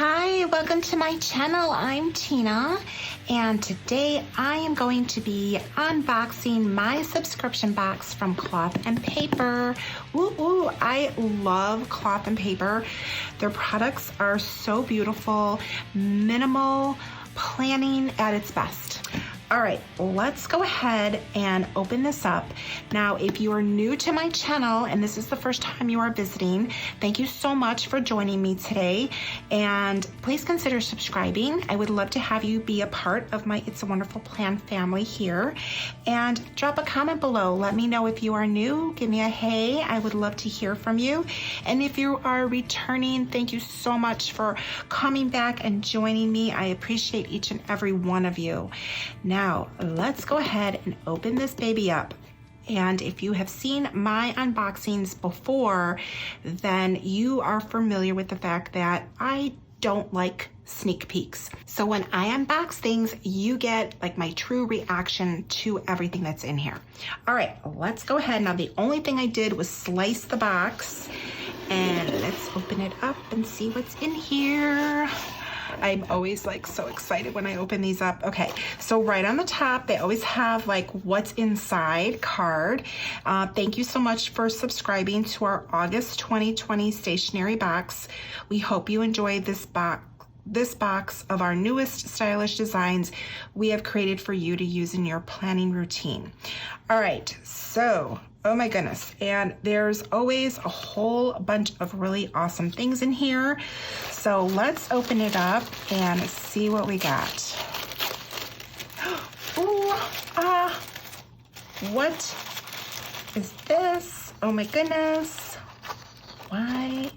Hi, welcome to my channel. I'm Tina, and today I am going to be unboxing my subscription box from Cloth and Paper. Woo woo, I love Cloth and Paper. Their products are so beautiful, minimal planning at its best. All right, let's go ahead and open this up. Now, if you are new to my channel and this is the first time you are visiting, thank you so much for joining me today. And please consider subscribing. I would love to have you be a part of my It's a Wonderful Plan family here. And drop a comment below. Let me know if you are new. Give me a hey. I would love to hear from you. And if you are returning, thank you so much for coming back and joining me. I appreciate each and every one of you. Now, let's go ahead and open this baby up. And if you have seen my unboxings before, then you are familiar with the fact that I don't like sneak peeks. So when I unbox things, you get like my true reaction to everything that's in here. All right, let's go ahead. Now, the only thing I did was slice the box, and let's open it up and see what's in here. I'm always like so excited when I open these up. Okay, so right on the top, they always have like what's inside card. Thank you so much for subscribing to our August 2020 stationery box. We hope you enjoyed this box of our newest stylish designs we have created for you to use in your planning routine. All right, so oh my goodness, and there's always a whole bunch of really awesome things in here. So let's open it up and see what we got. Ooh, what is this? Oh my goodness. Why?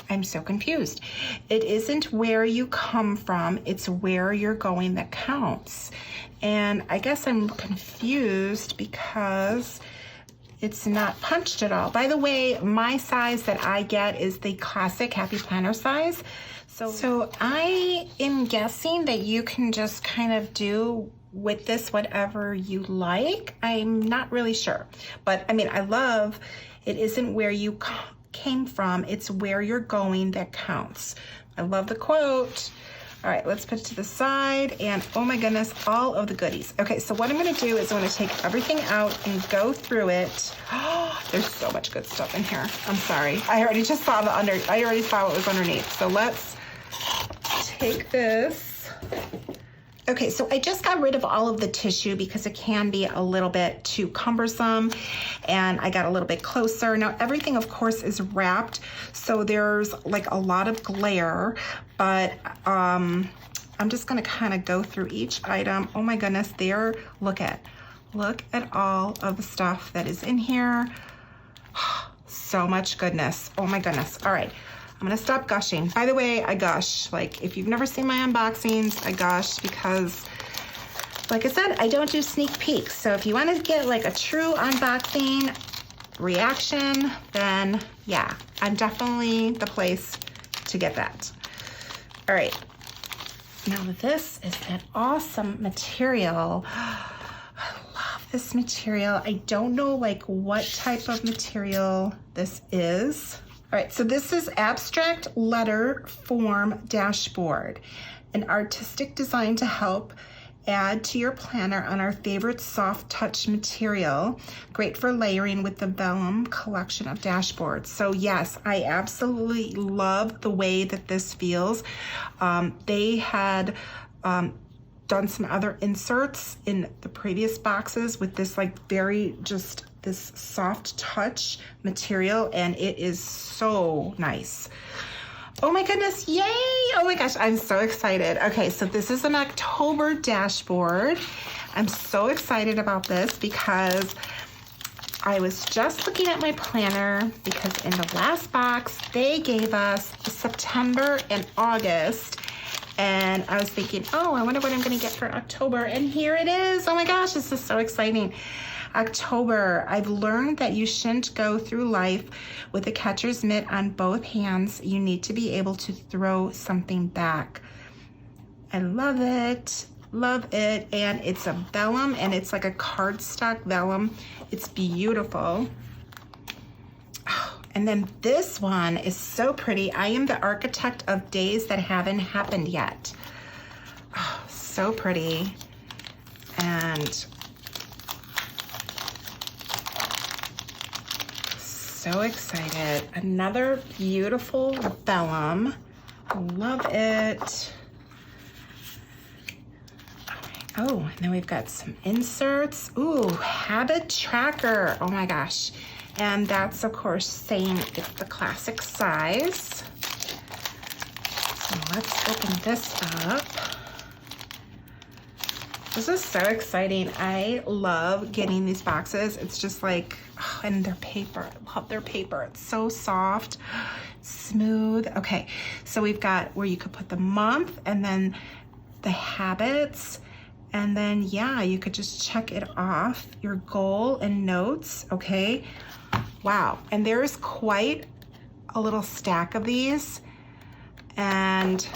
I'm so confused. It isn't where you come from, it's where you're going that counts. And I guess I'm confused because it's not punched at all. By the way, my size that I get is the classic Happy Planner size. So I am guessing that you can just kind of do with this whatever you like. I'm not really sure. But I mean, I love, it isn't where you came from, it's where you're going that counts. I love the quote. All right, let's put it to the side, and oh my goodness, all of the goodies. Okay, so what I'm gonna do is I'm gonna take everything out and go through it. Oh, there's so much good stuff in here. I'm sorry. I already saw what was underneath. So let's take this. Okay, so I just got rid of all of the tissue because it can be a little bit too cumbersome, and I got a little bit closer. Now, everything, of course, is wrapped, so there's like a lot of glare, but I'm just gonna kind of go through each item. Oh my goodness, there, look at all of the stuff that is in here. So much goodness, oh my goodness. All right. I'm gonna stop gushing. By the way, I gush. Like, if you've never seen my unboxings, I gush because, like I said, I don't do sneak peeks. So if you wanna get like a true unboxing reaction, then yeah, I'm definitely the place to get that. All right, now this is an awesome material. I love this material. I don't know like what type of material this is. All right, so this is Abstract Letter Form Dashboard, an artistic design to help add to your planner on our favorite soft touch material, great for layering with the vellum collection of dashboards. So yes, I absolutely love the way that this feels. They had done some other inserts in the previous boxes with this like very just this soft touch material, and it is so nice. Oh my goodness, yay! Oh my gosh, I'm so excited. Okay, so this is an October dashboard. I'm so excited about this because I was just looking at my planner because in the last box, they gave us September and August, and I was thinking, oh, I wonder what I'm gonna get for October, and here it is. Oh my gosh, this is so exciting. October, I've learned that you shouldn't go through life with a catcher's mitt on both hands. You need to be able to throw something back. I love it, and it's a vellum, and it's like a cardstock vellum. It's beautiful. And then this one is so pretty. I am the architect of days that haven't happened yet. Oh, so pretty. And so excited. Another beautiful vellum. Love it. Oh, and then we've got some inserts. Ooh, habit tracker. Oh my gosh. And that's, of course, saying it's the classic size. So let's open this up. This is so exciting. I love getting these boxes. It's just like, oh, and their paper. I love their paper. It's so soft, smooth. Okay, so we've got where you could put the month and then the habits. And then, yeah, you could just check it off, your goal and notes, okay? Wow, and there's quite a little stack of these. And,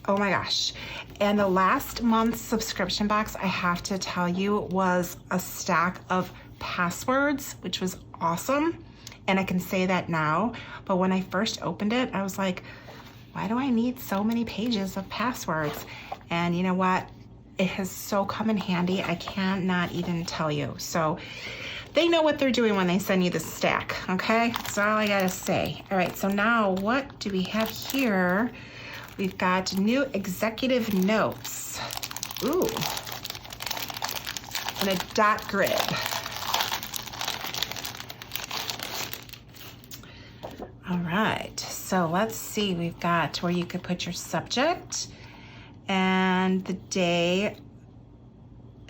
oh my gosh. And the last month's subscription box, I have to tell you, was a stack of passwords, which was awesome. And I can say that now, but when I first opened it, I was like, why do I need so many pages of passwords? And you know what? It has so come in handy, I cannot even tell you. So they know what they're doing when they send you the stack, okay? That's all I gotta say. All right, so now what do we have here? We've got new executive notes. Ooh, and a dot grid. All right, so let's see. We've got where you could put your subject, and the day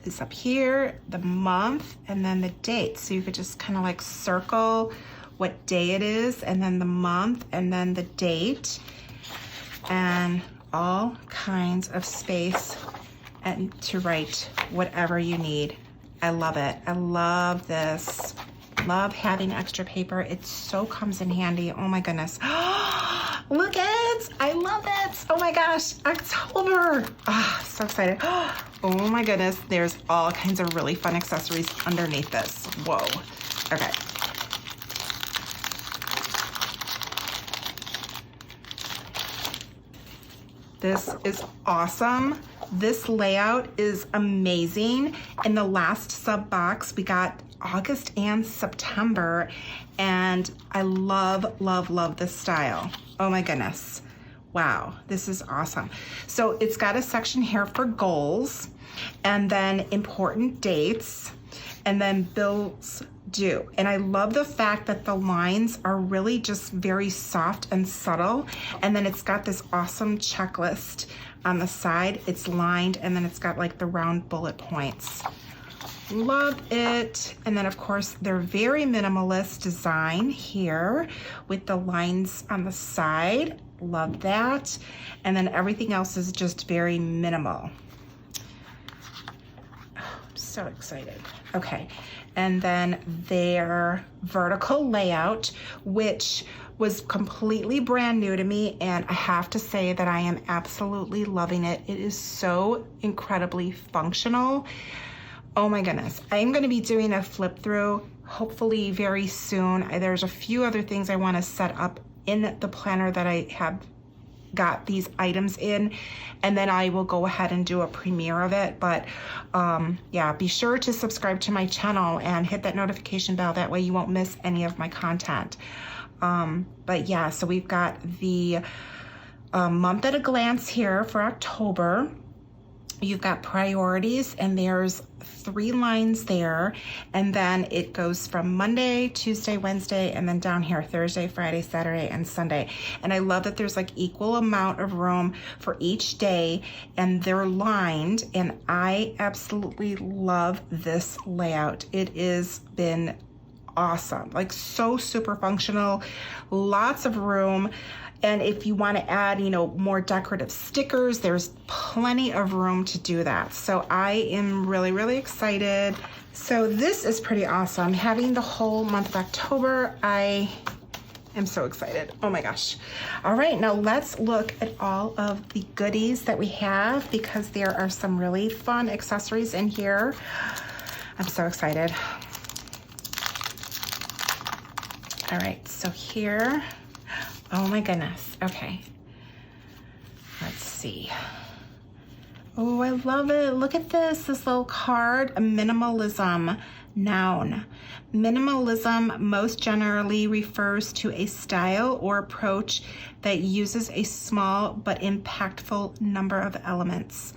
is up here, the month, and then the date. So you could just kind of like circle what day it is, and then the month, and then the date, and all kinds of space and to write whatever you need. I love it. I love this. Love having extra paper. It so comes in handy. Oh my goodness. Look at it. I love it. Oh my gosh. October. Ah, so excited. Oh my goodness. There's all kinds of really fun accessories underneath this. Whoa. Okay. This is awesome. This layout is amazing. In the last sub box, we got August and September, and I love, love, love this style. Oh my goodness. Wow, this is awesome. So it's got a section here for goals, and then important dates, and then bills due. And I love the fact that the lines are really just very soft and subtle. And then it's got this awesome checklist on the side. It's lined, and then it's got like the round bullet points. Love it. And then of course they're very minimalist design here with the lines on the side. Love that. And then everything else is just very minimal. Oh, I'm so excited. Okay. And then their vertical layout, which was completely brand new to me, and I have to say that I am absolutely loving it. It is so incredibly functional. Oh my goodness. I'm going to be doing a flip through hopefully very soon. There's a few other things I want to set up in the planner that I have got these items in, and then I will go ahead and do a premiere of it. But yeah, be sure to subscribe to my channel and hit that notification bell. That way you won't miss any of my content. But yeah, so we've got the month at a glance here for October. You've got priorities, and there's 3 lines there, and then it goes from Monday, Tuesday, Wednesday, and then down here Thursday, Friday, Saturday, and Sunday. And I love that there's like equal amount of room for each day, and they're lined, and I absolutely love this layout. It has been awesome, like so super functional, lots of room. And if you want to add, you know, more decorative stickers, there's plenty of room to do that. So I am really, really excited. So this is pretty awesome. Having the whole month of October, I am so excited. Oh my gosh. All right, now let's look at all of the goodies that we have, because there are some really fun accessories in here. I'm so excited. All right, so here, oh my goodness, okay. Let's see. Oh, I love it. Look at this little card, a minimalism noun. Minimalism most generally refers to a style or approach that uses a small but impactful number of elements.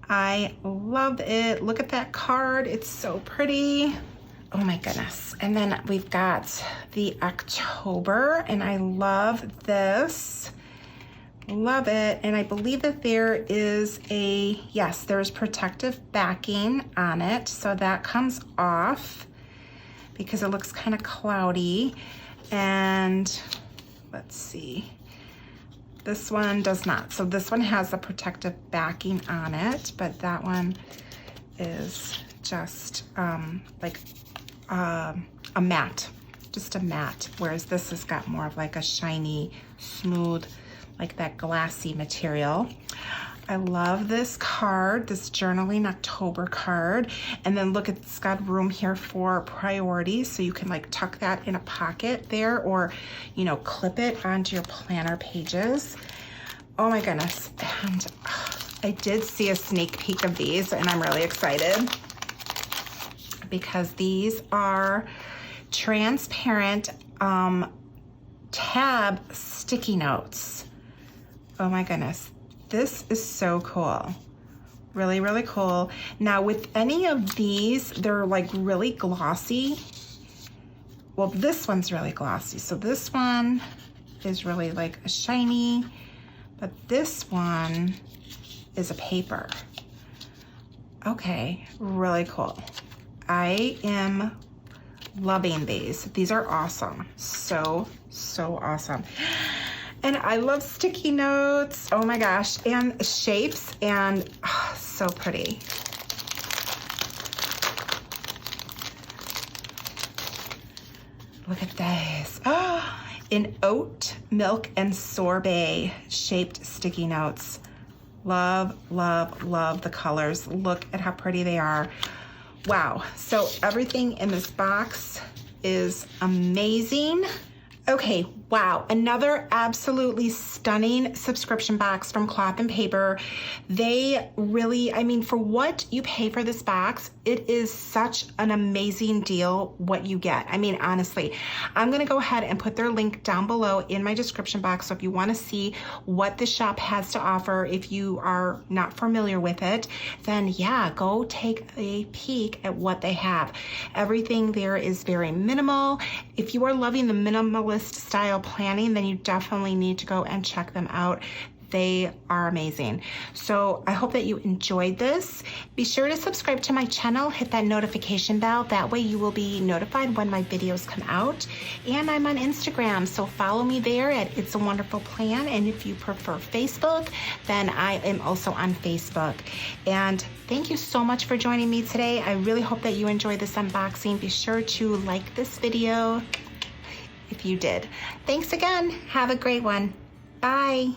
I love it. Look at that card. It's so pretty. Oh my goodness. And then we've got the October, and I love this. Love it. And I believe that there is yes, there's protective backing on it. So that comes off because it looks kind of cloudy. And let's see, this one does not. So this one has the protective backing on it, but that one is just like a matte, just a matte. Whereas this has got more of like a shiny, smooth, like that glassy material. I love this card, this Journaling October card. And then look, it's got room here for priorities, so you can like tuck that in a pocket there, or, you know, clip it onto your planner pages. Oh my goodness. And I did see a sneak peek of these, and I'm really excited because these are transparent tab sticky notes. Oh my goodness, this is so cool. Really, really cool. Now with any of these, they're like really glossy. Well, this one's really glossy. So this one is really like a shiny, but this one is a paper. Okay, really cool. I am loving these. These are awesome. So, so awesome. And I love sticky notes. Oh my gosh. And shapes, and so pretty. Look at this. Oh, in oat, milk, and sorbet shaped sticky notes. Love, love, love the colors. Look at how pretty they are. Wow. So everything in this box is amazing. Okay, wow, another absolutely stunning subscription box from Cloth and Paper. They really, I mean, for what you pay for this box, it is such an amazing deal what you get. I mean, honestly, I'm gonna go ahead and put their link down below in my description box. So if you wanna see what the shop has to offer, if you are not familiar with it, then yeah, go take a peek at what they have. Everything there is very minimal. If you are loving the minimalist style planning, then you definitely need to go and check them out. They are amazing. So I hope that you enjoyed this. Be sure to subscribe to my channel, hit that notification bell. That way you will be notified when my videos come out. And I'm on Instagram, so follow me there at It's a Wonderful Plan. And if you prefer Facebook, then I am also on Facebook. And thank you so much for joining me today. I really hope that you enjoyed this unboxing. Be sure to like this video if you did. Thanks again. Have a great one. Bye.